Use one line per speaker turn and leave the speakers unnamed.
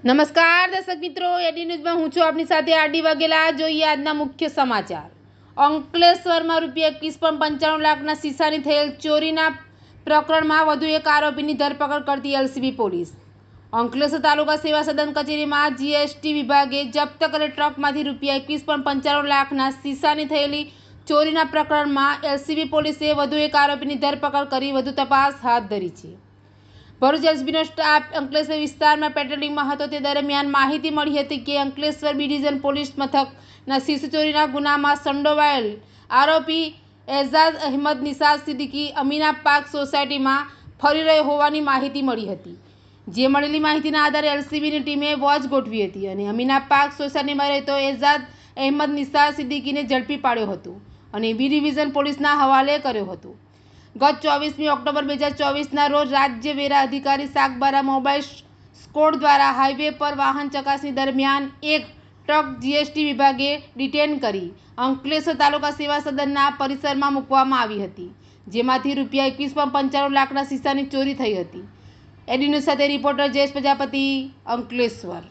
નમસ્કાર દર્શક મિત્રો, એડી ન્યૂઝમાં હું છું આપની સાથે આરડી વાઘેલા। જોઈએ આજના મુખ્ય સમાચાર। અંકલેશ્વરમાં ₹21.95 લાખના શીશાની થયેલ ચોરીના પ્રકરણમાં વધુ એક આરોપીની ધરપકડ કરતી એલસીબી પોલીસ। અંકલેશ્વર તાલુકા સેવા સદન કચેરીમાં જીએસટી વિભાગે જપ્ત કરેલ ટ્રકમાંથી ₹21.95 લાખના શીશાની થયેલી ચોરીના પ્રકરણમાં એલસીબી પોલીસે વધુ એક આરોપીની ધરપકડ કરી વધુ તપાસ હાથ ધરી છે। ભરૂચ એલસીબીનો સ્ટાફ અંકલેશ્વર વિસ્તારમાં પેટ્રોલિંગમાં હતો તે દરમિયાન માહિતી મળી હતી કે અંકલેશ્વર બી ડિવિઝન પોલીસ મથકના શીશ ચોરીના ગુનામાં સંડોવાયેલ આરોપી એઝાઝ અહેમદ નિશાદ સિદ્દીકી અમીના પાર્ક સોસાયટીમાં ફરી રહ્યો હોવાની માહિતી મળી હતી। જે મળેલી માહિતીના આધારે એલસીબીની ટીમે વોચ ગોઠવી હતી અને અમીના પાર્ક સોસાયટીમાં રહેતો એઝાઝ અહેમદ નિશાદ સિદ્દીકીને ઝડપી પાડ્યો હતો અને બી ડિવિઝન પોલીસના હવાલે કર્યો હતો। ગત 24મી ઓક્ટોબર 2024ના રોજ રાજ્ય વેરા અધિકારી સાગબારા મોબાઈલ સ્કોડ દ્વારા હાઈવે પર વાહન ચકાસણી દરમિયાન એક ટ્રક જીએસટી વિભાગે ડિટેન કરી અંકલેશ્વર તાલુકા સેવા સદનના પરિસરમાં મૂકવામાં આવી હતી, જેમાંથી ₹21.95 લાખના શીશાની ચોરી થઈ હતી। એડી ન્યૂઝ સાથે રિપોર્ટર જયેશ પ્રજાપતિ, અંકલેશ્વર।